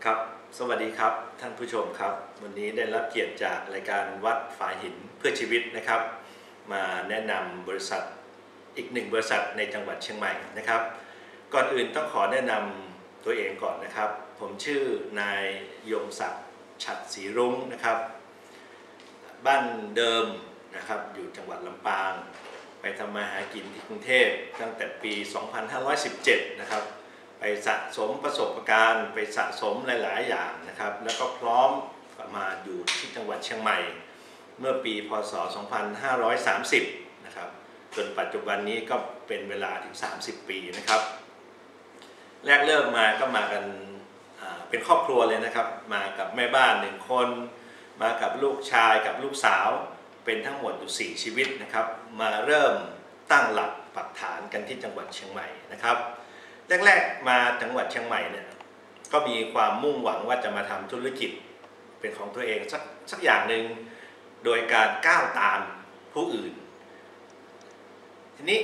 ครับสวัสดีครับท่านผู้ชมครับวันนี้ได้รับเกียรติจากรายการวัดฝายหินเพื่อชีวิตนะครับมาแนะนำบริษัทอีกหนึ่งบริษัทในจังหวัดเชียงใหม่นะครับก่อนอื่นต้องขอแนะนำตัวเองก่อนนะครับผมชื่อนายยงศักดิ์ฉัตรศรีรุ้งนะครับบ้านเดิมนะครับอยู่จังหวัดลำปางไปทำมาหากินที่กรุงเทพตั้งแต่ปี 2517 นะครับไปสะสมประสบการณ์ไปสะสมหลายๆอย่างนะครับแล้วก็พร้อมมาอยู่ที่จังหวัดเชียงใหม่เมื่อปีพศ 2530 นะครับจนปัจจุบันนี้ก็เป็นเวลาถึง 30 ปีนะครับแรกเริ่มมาก็มากันเป็นครอบครัวเลยนะครับมากับแม่บ้าน1คนมากับลูกชายกับลูกสาวเป็นทั้งหมดอยู่4ชีวิตนะครับมาเริ่มตั้งหลักปักฐานกันที่จังหวัดเชียงใหม่นะครับแรกๆมาจังหวัดเชียงใหม่เนี่ยก็มีความมุ่งหวังว่าจะมาทำธุรกิจเป็นของตัวเองสักอย่างหนึ่งโดยการก้าวตามผู้อื่นทีนี้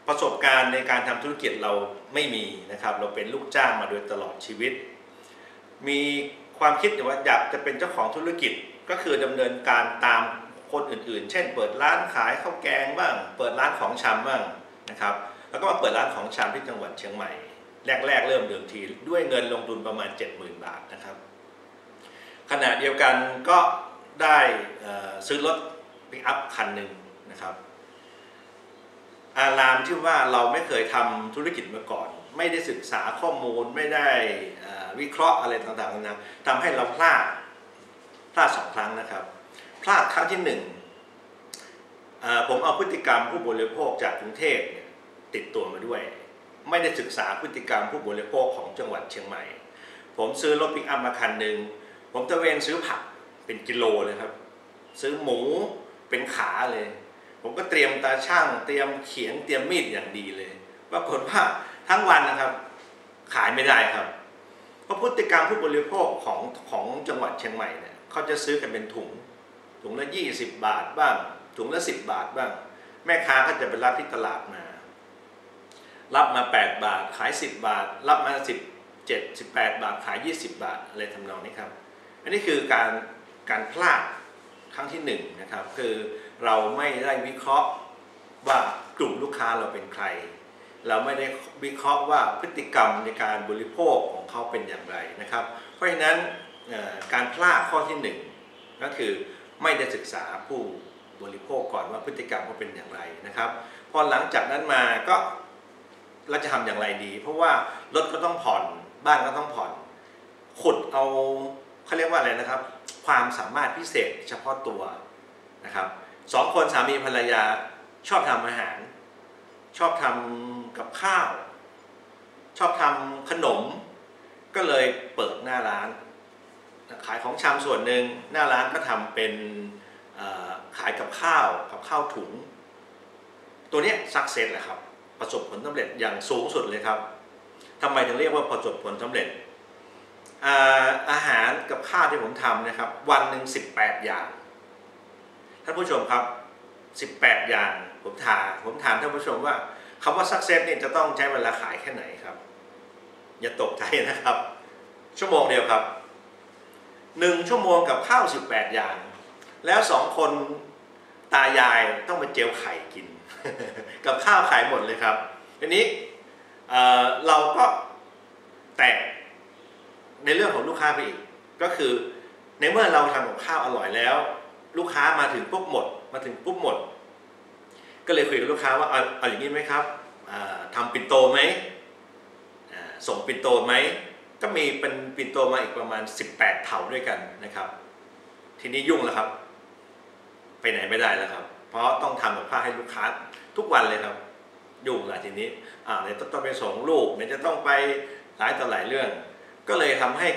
ประสบการณ์ในการทำธุรกิจเราไม่มีนะครับเราเป็นลูกจ้างมาโดยตลอดชีวิตมีความคิดว่าอยากจะเป็นเจ้าของธุรกิจก็คือดำเนินการตามคนอื่นๆเช่นเปิดร้านขายข้าวแกงบ้างเปิดร้านของชำบ้างนะครับแล้วก็มาเปิดร้านของชำที่จังหวัดเชียงใหม่แรกๆเริ่มเดิมทีด้วยเงินลงทุนประมาณ 70,000 บาทนะครับขณะเดียวกันก็ได้ซื้อรถปิกอัพคันหนึ่งนะครับอารามที่ว่าเราไม่เคยทำธุรกิจมาก่อนไม่ได้ศึกษาข้อมูลไม่ได้วิเคราะห์อะไรต่างๆนะทำให้เราพลาด2 ครั้งนะครับพลาดครั้งที่1ผมเอาพฤติกรรมผู้บริโภคจากกรุงเทพติดตัวมาด้วยไม่ได้ศึกษาพฤติกรรมผู้บริโภคของจังหวัดเชียงใหม่ผมซื้อรถปิกอัพมาคันหนึ่งผมตะเวนซื้อผักเป็นกิโลเลยครับซื้อหมูเป็นขาเลยผมก็เตรียมตาช่างเตรียมเขียงเตรียมมีดอย่างดีเลยปรากฏว่าทั้งวันนะครับขายไม่ได้ครับเพราะพฤติกรรมผู้บริโภคของจังหวัดเชียงใหม่เนี่ยเขาจะซื้อกันเป็นถุงละ20 บาทบ้างถุงละ10 บาทบ้างแม่ค้าก็จะไปรับที่ตลาดมารับมา8 บาทขาย10 บาทรับมา18 บาทขาย20 บาทอะไรทำนองนี้ครับอันนี้คือการพลาดครั้งที่1นะครับคือเราไม่ได้วิเคราะห์ว่ากลุ่มลูกค้าเราเป็นใครเราไม่ได้วิเคราะห์ว่าพฤติกรรมในการบริโภคของเขาเป็นอย่างไรนะครับเพราะฉะนั้นการพลาดข้อที่1ก็คือไม่ได้ศึกษาผู้บริโภคก่อนว่าพฤติกรรมเขาเป็นอย่างไรนะครับพอหลังจากนั้นมาก็เราจะทำอย่างไรดีเพราะว่ารถก็ต้องผ่อนบ้านก็ต้องผ่อนขุดเอาเขาเรียกว่าอะไรนะครับความสามารถพิเศษเฉพาะตัวนะครับ2 คนสามีภรรยาชอบทำอาหารชอบทำกับข้าวชอบทำขนมก็เลยเปิดหน้าร้านขายของชำส่วนหนึ่งหน้าร้านก็ทำเป็นขายกับข้าวถุงตัวนี้ซักเซสแหละครับประสบผลสำเร็จอย่างสูงสุดเลยครับทำไมถึงเรียกว่าประสบผลสำเร็จอาหารกับข้าวที่ผมทำนะครับวันหนึ่ง18 อย่างท่านผู้ชมครับ18 อย่างผมถามท่านผู้ชมว่าคำว่าซักเซสเนี่ยจะต้องใช้เวลาขายแค่ไหนครับอย่าตกใจนะครับชั่วโมงเดียวครับ1 ชั่วโมงกับข้าว18 อย่างแล้ว2 คนตายายต้องมาเจียวไข่กิน กับข้าวขายหมดเลยครับทีนี้เราก็แตกในเรื่องของลูกค้าไปอีกก็คือในเมื่อเราทำกับข้าวอร่อยแล้วลูกค้ามาถึงปุ๊บหมดก็เลยคุยกับลูกค้าว่าเอาอย่างนี้ไหมครับทำปิ่นโตไหมส่งปิ่นโตไหมก็มีเป็นปิ่นโตมาอีกประมาณ18 เถาด้วยกันนะครับทีนี้ยุ่งแล้วครับไปไหนไม่ได้แล้วครับเพราะต้องทำกับข้าวให้ลูกค้าทุกวันเลยครับยุ่งละทีนี้เนี่ยต้องไปส่งลูกเนี่ยจะต้องไปหลายต่อหลายเรื่องก็เลยทำให้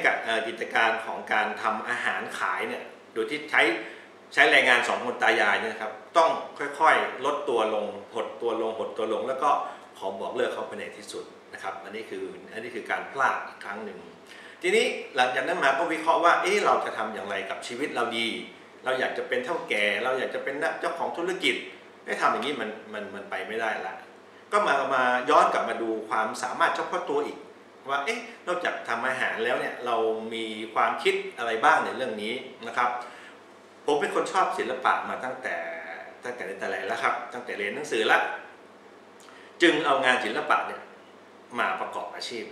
กิจการของการทำอาหารขายเนี่ยโดยที่ใช้แรงงาน2 คนตายายเนี่ยครับต้องค่อยๆลดตัวลงหดตัวลงแล้วก็ขอบอกเลิกเขาไปในที่สุดนะครับอันนี้คือการพลาดอีกครั้งหนึ่งทีนี้หลังจากนั้นมาก็วิเคราะห์ว่าเราจะทำอย่างไรกับชีวิตเราดีเราอยากจะเป็นเท่าแก่เราอยากจะเป็นเจ้าของธุรกิจได้ทำอย่างนี้มันไปไม่ได้ละก็มาย้อนกลับมาดูความสามารถเฉพาะตัวอีก ว่าเอ๊ะนอกจากทำอาหารแล้วเนี่ยเรามีความคิดอะไรบ้างในเรื่องนี้นะครับผมเป็นคนชอบศิลปะมาตั้งแต่ไหนแล้วครับตั้งแต่เรียนหนังสือละจึงเอางานศิลปะเนี่ยมาประกอบอาชีพ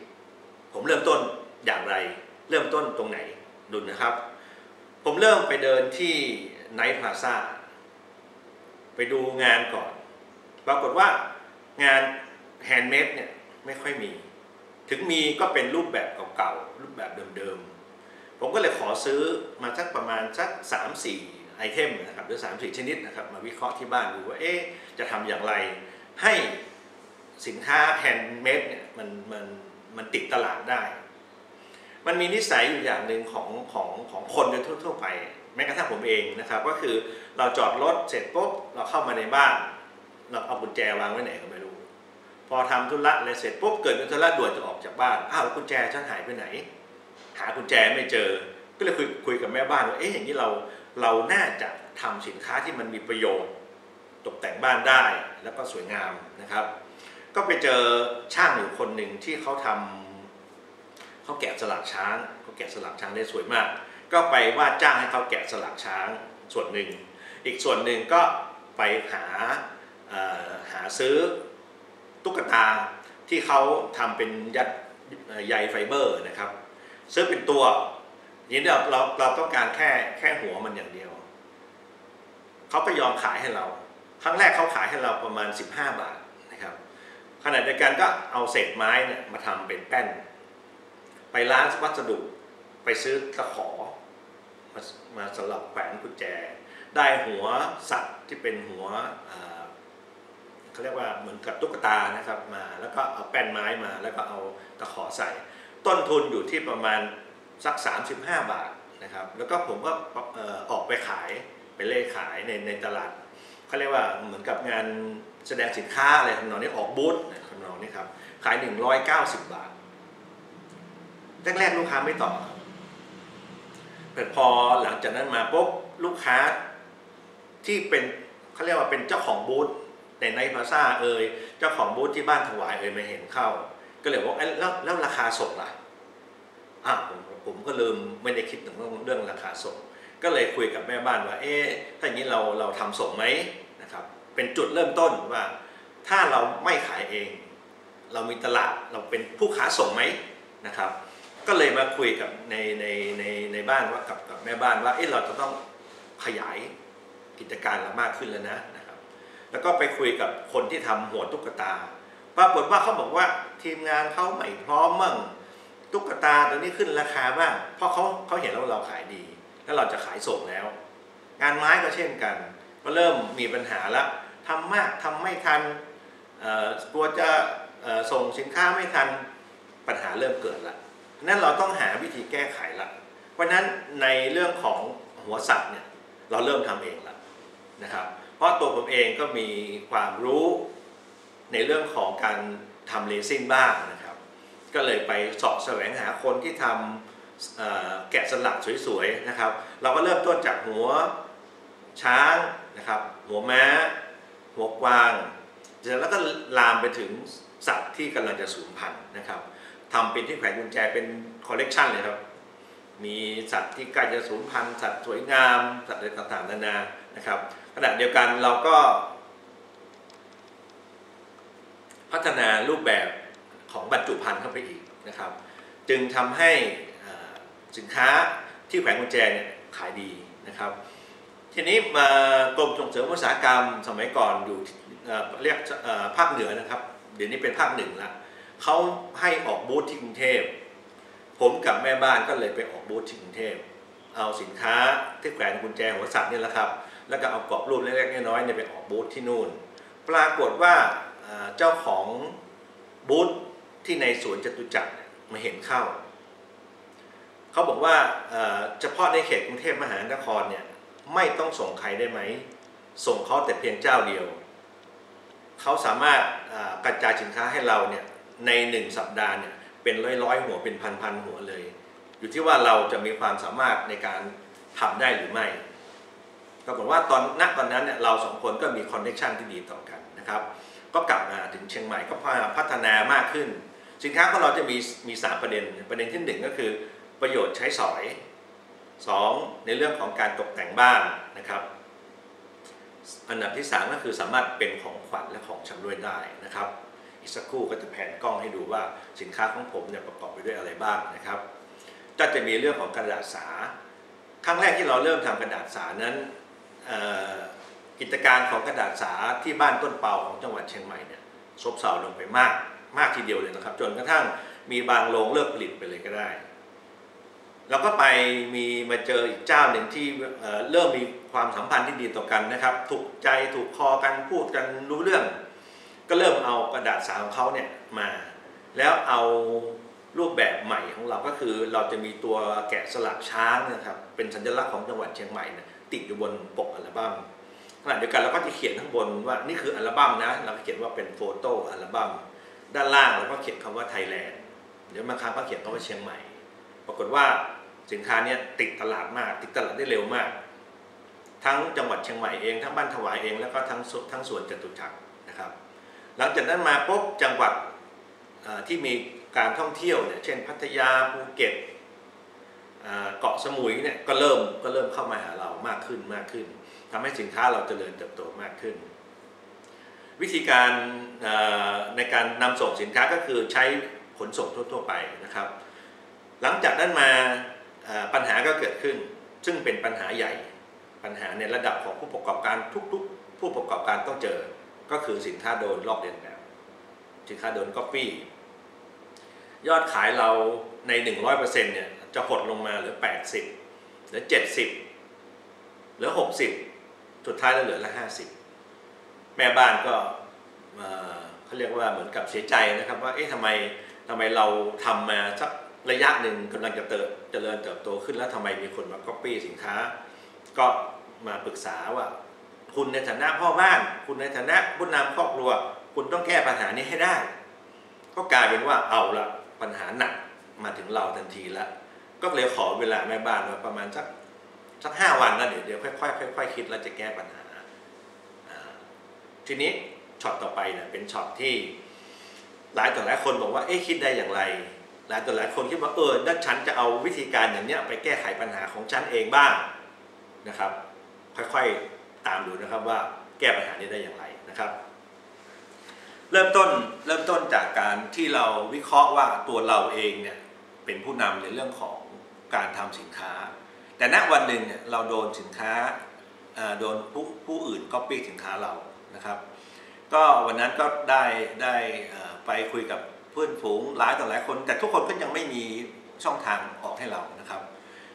ผมเริ่มต้นอย่างไรเริ่มต้นตรงไหนดูนะครับผมเริ่มไปเดินที่ไนท์พลาซ่าไปดูงานก่อนปรากฏว่างานแฮนด์เมดเนี่ยไม่ค่อยมีถึงมีก็เป็นรูปแบบเก่าๆรูปแบบเดิมๆผมก็เลยขอซื้อมาสักประมาณสัก 3-4 ไอเทมนะครับหรือ 3-4 ชนิดนะครับมาวิเคราะห์ที่บ้านดูว่าจะทำอย่างไรให้สินค้าแฮนด์เมดเนี่ยมันติดตลาดได้มันมีนิสัยอยู่อย่างหนึ่งของคนโดยทั่วไปแม้กระทั่งผมเองนะครับก็คือเราจอดรถเสร็จปุ๊บเราเข้ามาในบ้านเราเอากุญแจวางไว้ไหนก็ไม่รู้พอทำธุระอะไรเสร็จปุ๊บเกิดธุระด่วนจะออกจากบ้านอ้าวกุญแจฉันหายไปไหนหากุญแจไม่เจอก็เลยคุยกับแม่บ้านว่าอย่างนี้เราน่าจะทำสินค้าที่มันมีประโยชน์ตกแต่งบ้านได้แล้วก็สวยงามนะครับก็ไปเจอช่างอยู่คนหนึ่งที่เขาแกะสลักช้างเขาแกะสลักช้างได้สวยมากก็ไปว่าจ้างให้เขาแกะสลักช้างส่วนหนึ่งอีกส่วนหนึ่งก็ไปหาซื้อตุ๊กตาที่เขาทำเป็นใยไฟเบอร์นะครับซื้อเป็นตัวนี้เราต้องการแค่หัวมันอย่างเดียวเขาก็ยอมขายให้เราครั้งแรกเขาขายให้เราประมาณ15 บาทนะครับขณะเดียวกันก็เอาเศษไม้เนี่ยมาทำเป็นแป้นไปร้านวัสดุไปซื้อตะขอมาสำหรับแขวนกุญแจได้หัวสัตว์ที่เป็นหัวเขาเรียกว่าเหมือนกับตุ๊กตานะครับมาแล้วก็เอาแป้นไม้มาแล้วก็เอาตะขอใส่ต้นทุนอยู่ที่ประมาณสัก35 บาทนะครับแล้วก็ผมก็ออกไปขายไปเล่ขายในตลาดเขาเรียกว่าเหมือนกับงานแสดงสินค้าอะไรทำนองนี้ออกบูธทำนองนี้ครับขาย190 บาทแรกๆลูกค้าไม่ต่อแต่พอหลังจากนั้นมาปุ๊บลูกค้าที่เป็นเขาเรียกว่าเป็นเจ้าของบูธในไนท์พลาซ่าเจ้าของบูธที่บ้านถวายมาเห็นเข้าก็เลยบอกแล้วราคาส่งล่ะผมก็ลืมไม่ได้คิดถึงเรื่องราคาส่งก็เลยคุยกับแม่บ้านว่าถ้าอย่างนี้เราทำส่งไหมนะครับเป็นจุดเริ่มต้นว่าถ้าเราไม่ขายเองเรามีตลาดเราเป็นผู้ค้าส่งไหมนะครับก็เลยมาคุยกับในบ้านว่ากับแม่บ้านว่าเราจะต้องขยายกิจการเรามากขึ้นแล้วนะครับแล้วก็ไปคุยกับคนที่ทำหัวตุ๊กตาปรากฏว่าเขาบอกว่าทีมงานเขาไม่พร้อมมั่งตุ๊กตาตัวนี้ขึ้นราคาบ้างเพราะเขาเห็นเราขายดีแล้วเราจะขายส่งแล้วงานไม้ก็เช่นกันก็เริ่มมีปัญหาละทำมากทำไม่ทันกลัวจะส่งสินค้าไม่ทันปัญหาเริ่มเกิดละนั้นเราต้องหาวิธีแก้ไขละเพราะนั้นในเรื่องของหัวสัตว์เนี่ยเราเริ่มทำเองละนะครับเพราะตัวผมเองก็มีความรู้ในเรื่องของการทำเรซินบ้างนะครับก็เลยไปเสาะแสวงหาคนที่ทำแกะสลักสวยๆนะครับเราก็เริ่มต้นจากหัวช้างนะครับหัวม้าหัวกวางแล้วก็ลามไปถึงสัตว์ที่กำลังจะสูญพันธุ์นะครับทำเป็นที่แขวนกุญแจเป็นคอลเลกชันเลยครับมีสัตว์ที่ใกล้จะสูญพันธุ์สัตว์สวยงามสัตว์อะไรต่างๆนานานะครับขณะเดียวกันเราก็พัฒนารูปแบบของบรรจุภัณฑ์เข้าไปอีกนะครับจึงทำให้สินค้าที่แขวนกุญแจเนี่ยขายดีนะครับทีนี้มากรมส่งเสริมอุตสาหกรรมสมัยก่อนอยู่เรียกภาคเหนือนะครับเดี๋ยวนี้เป็นภาคหนึ่งละเขาให้ออกบูธที่กรุงเทพผมกับแม่บ้านก็เลยไปออกบูธที่กรุงเทพเอาสินค้าที่แขวนกุญแจหัวสัตว์นี่แหละครับแล้วก็เอากรอบรูปเล็กๆน้อยๆไปออกบูธที่นู่นปรากฏว่าเจ้าของบูธที่ในสวนจตุจักรมาเห็นเข้าเขาบอกว่าเฉพาะในเขตกรุงเทพมหานครเนี่ยไม่ต้องส่งใครได้ไหมส่งเขาแต่เพียงเจ้าเดียวเขาสามารถกระจายสินค้าให้เราเนี่ยใน1 สัปดาห์เนี่ยเป็นร้อยหัวเป็นพันหัวเลยอยู่ที่ว่าเราจะมีความสามารถในการทำได้หรือไม่ปรากฏว่าตอนนั้นเนี่ยเรา2 คนก็มีคอนเนคชั่นที่ดีต่อกันนะครับก็กลับมาถึงเชียงใหม่ก็พัฒนามากขึ้น สินค้าของเราจะมี3ประเด็นที่1ก็คือประโยชน์ใช้สอย2ในเรื่องของการตกแต่งบ้านนะครับอันดับที่3ก็คือสามารถเป็นของขวัญและของชำร่วยได้นะครับอีกสักครู่ก็จะแผนกล้องให้ดูว่าสินค้าของผมเนี่ยประกอบไปด้วยอะไรบ้างนะครับก็จะมีเรื่องของกระดาษสาครั้งแรกที่เราเริ่มทำกระดาษสานั้นกิจการของกระดาษสาที่บ้านต้นเปาของจังหวัดเชียงใหม่เนี่ยซบเซาลงไปมากทีเดียวเลยนะครับจนกระทั่งมีบางโรงเลิกผลิตไปเลยก็ได้เราก็ไปมาเจออีกเจ้าหนึ่งที่เริ่มมีความสัมพันธ์ที่ดีต่อกันนะครับถูกใจถูกคอกันพูดกันรู้เรื่องก็เริ่มเอากระดาษสาของเขาเนี่ยมาแล้วเอารูปแบบใหม่ของเราก็คือเราจะมีตัวแกะสลักช้างนะครับเป็นสัญลักษณ์ของจังหวัดเชียงใหม่นะติดอยู่บนปกอัลบั้มขณะเดียวกันเราก็จะเขียนข้างบนว่านี่คืออัลบั้มนะเราเขียนว่าเป็นโฟโต้อัลบั้มด้านล่างเราก็เขียนคำว่าไทยแลนด์เดี๋ยวบางครั้งก็เขียนคำว่าเชียงใหม่ปรากฏว่าสินค้านี้ติดตลาดมากติดตลาดได้เร็วมากทั้งจังหวัดเชียงใหม่เองทั้งบ้านถวายเองแล้วก็ทั้งสวนจตุจักรนะครับหลังจากนั้นมาปุ๊บจังหวัดที่มีการท่องเที่ยวเนี่ยเช่นพัทยาภูเก็ตเกาะสมุยเนี่ยก็เริ่มเข้ามาหาเรามากขึ้นทำให้สินค้าเราเจริญเติบโตมากขึ้นวิธีการในการนำส่งสินค้าก็คือใช้ขนส่งทั่วๆไปนะครับหลังจากนั้นมาปัญหาก็เกิดขึ้นซึ่งเป็นปัญหาใหญ่ปัญหาในระดับของผู้ประกอบการทุกผู้ประกอบการต้องเจอก็คือสินค้าโดนลอกเลียนแบบสินค้าโดนก๊อปปี้ยอดขายเราใน 100% เนี่ยจะหดลงมาเหลือ80เหลือ70เหลือ60สุดท้ายแล้วเหลือละ50แม่บ้านก็เขาเรียกว่าเหมือนกับเสียใจนะครับว่าทำไมเราทำมาสักระยะหนึ่งกำลังจะเจริญเติบโตขึ้นแล้วทำไมมีคนมาก๊อปปี้สินค้าก็มาปรึกษาว่าคุณในฐานะพ่อบ้านคุณในฐานะผู้นำครอบครัวคุณต้องแก้ปัญหานี้ให้ได้ก็กลายเป็นว่าเอาละปัญหาหนักมาถึงเราทันทีแล้วก็เลยขอเวลาแม่บ้านมาประมาณสัก5 วันนะเดี๋ยวค่อยคิดแล้วจะแก้ปัญหาทีนี้ช็อตต่อไปเนี่ยเป็นช็อตที่หลายต่อหลายคนบอกว่าคิดได้อย่างไรหลายต่อหลายคนคิดว่าด้านฉันจะเอาวิธีการอย่างนี้ไปแก้ไขปัญหาของฉันเองบ้างนะครับค่อยๆตามดูนะครับว่าแก้ปัญหานี้ได้อย่างไรนะครับเริ่มต้นจากการที่เราวิเคราะห์ว่าตัวเราเองเนี่ยเป็นผู้นำในเรื่องของการทำสินค้าแต่ณวันหนึ่งเนี่ยเราโดนสินค้าโดนผู้อื่นก๊อปปี้สินค้าเรานะครับก็วันนั้นก็ได้ไปคุยกับเพื่อนฝูงหลายต่อหลายคนแต่ทุกคนก็ยังไม่มีช่องทางออกให้เรานะครับ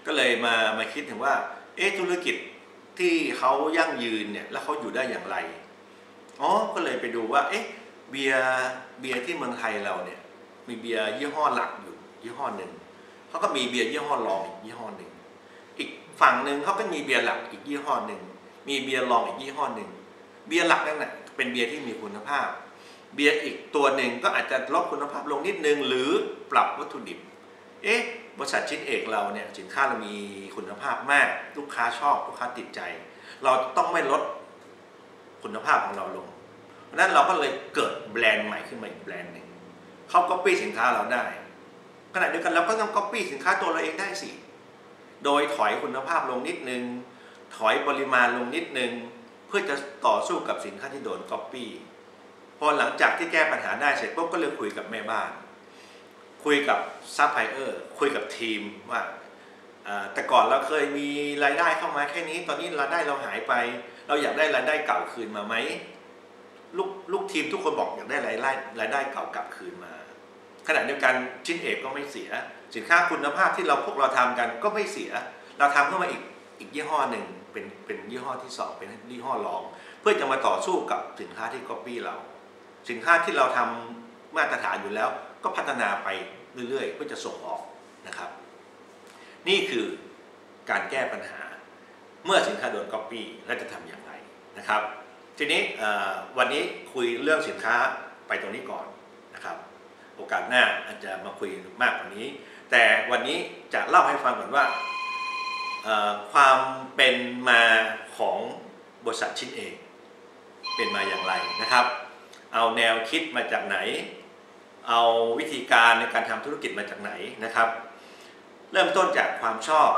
ก็เลยมาคิดถึงว่าธุรกิจที่เขายั่งยืนเนี่ยแล้วเขาอยู่ได้อย่างไรก็เลยไปดูว่าเบียร์ที่เมืองไทยเราเนี่ยมีเบียร์ยี่ห้อหลักอยู่ยี่ห้อหนึ่งเขาก็มีเบียร์ยี่ห้อรองอีกยี่ห้อหนึ่งอีกฝั่งหนึ่งเขาก็มีเบียร์หลักอีกยี่ห้อหนึ่งมีเบียร์รองอีกยี่ห้อหนึ่งเบียร์หลักนั่นแหละเป็นเบียร์ที่มีคุณภาพเบียร์อีกตัวหนึ่งก็อาจจะลดคุณภาพลงนิดนึงหรือปรับวัตถุดิบบริษัทชิ้นเอกเราเนี่ยสินค้าเรามีคุณภาพมากลูกค้าชอบลูกค้าติดใจเราต้องไม่ลดคุณภาพของเราลงเพราะนั้นเราก็เลยเกิดแบรนด์ใหม่ขึ้นมาอีกแบรนด์หนึ่งเขาก๊อปปี้สินค้าเราได้ขณะเดียวกันเราก็ต้องก๊อปปี้สินค้าตัวเราเองได้สิโดยถอยคุณภาพลงนิดนึงถอยปริมาณลงนิดนึงเพื่อจะต่อสู้กับสินค้าที่โดนก๊อปปี้พอหลังจากที่แก้ปัญหาได้เสร็จปุ๊บก็เลยคุยกับแม่บ้านคุยกับซัพพลายเออร์คุยกับทีมว่าแต่ก่อนเราเคยมีรายได้เข้ามาแค่นี้ตอนนี้รายได้เราหายไปเราอยากได้รายได้เก่าคืนมาไหมลูกทีมทุกคนบอกอยากได้รายได้เก่ากลับคืนมาขณะเดียวกันชิ้นเอกก็ไม่เสียสินค้าคุณภาพที่พวกเราทำกันก็ไม่เสียเราทำเข้ามาอีกยี่ห้อหนึ่งเป็นยี่ห้อที่2เป็นยี่ห้อรองเพื่อจะมาต่อสู้กับสินค้าที่ก๊อปปี้เราสินค้าที่เราทำมาตรฐานอยู่แล้วก็พัฒนาไปเรื่อยๆเพื่อจะส่งออกนะครับนี่คือการแก้ปัญหาเมื่อสินค้าโดนก๊อปปี้แล้วจะทำอย่างไรนะครับทีนี้วันนี้คุยเรื่องสินค้าไปตรงนี้ก่อนนะครับโอกาสหน้าอาจจะมาคุยมากกว่านี้แต่วันนี้จะเล่าให้ฟังก่อนว่าความเป็นมาของบริษัทชิ้นเอกเป็นมาอย่างไรนะครับเอาแนวคิดมาจากไหน เอาวิธีการในการทำธุรกิจมาจากไหนนะครับ เริ่มต้นจากความชอบ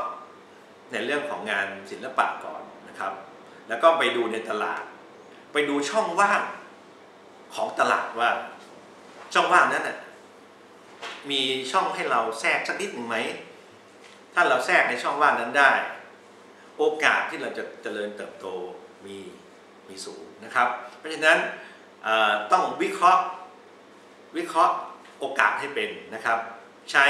ในเรื่องของงานศิลปะก่อนนะครับแล้วก็ไปดูในตลาดไปดูช่องว่างของตลาดว่าช่องว่างนั้นมีช่องให้เราแทรกสักนิดหนึ่งไหมถ้าเราแทรกในช่องว่างนั้นได้โอกาสที่เราจะเจริญเติบโตมีสูงนะครับเพราะฉะนั้นต้องวิเคราะห์โอกาสให้เป็นนะครับใช้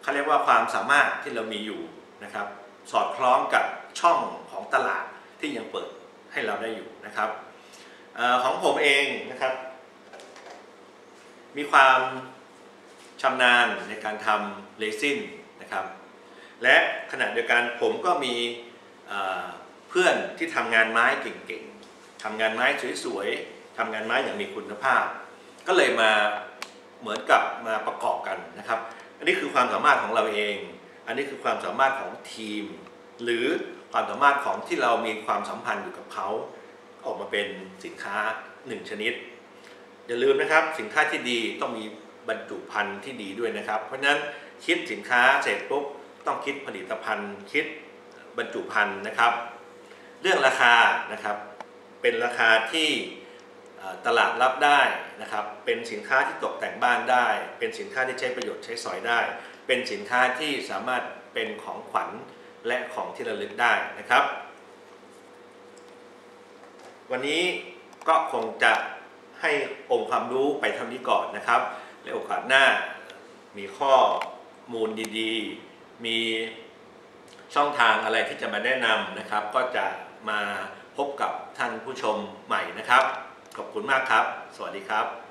เขาเรียกว่าความสามารถที่เรามีอยู่นะครับสอดคล้องกับช่องของตลาดที่ยังเปิดให้เราได้อยู่นะครับของผมเองนะครับมีความชำนาญในการทำเรซินนะครับและขณะเดียวกันผมก็มีเพื่อนที่ทำงานไม้เก่งๆทำงานไม้สวยๆทำงานไม้อย่างมีคุณภาพก็เลยมาเหมือนกับมาประกอบกันนะครับอันนี้คือความสามารถของเราเองอันนี้คือความสามารถของทีมหรือความสามารถของที่เรามีความสัมพันธ์อยู่กับเขาออกมาเป็นสินค้า1ชนิดอย่าลืมนะครับสินค้าที่ดีต้องมีบรรจุภัณฑ์ที่ดีด้วยนะครับเพราะฉะนั้นคิดสินค้าเสร็จปุ๊บต้องคิดผลิตภัณฑ์คิดบรรจุภัณฑ์นะครับเรื่องราคานะครับเป็นราคาที่ตลาดรับได้นะครับเป็นสินค้าที่ตกแต่งบ้านได้เป็นสินค้าที่ใช้ประโยชน์ใช้สอยได้เป็นสินค้าที่สามารถเป็นของขวัญและของที่ระลึกได้นะครับวันนี้ก็คงจะให้องค์ความรู้ไปเท่านี้ก่อนนะครับและโอกาสหน้ามีข้อมูลดีๆมีช่องทางอะไรที่จะมาแนะนำนะครับก็จะมาพบกับท่านผู้ชมใหม่นะครับขอบคุณมากครับสวัสดีครับ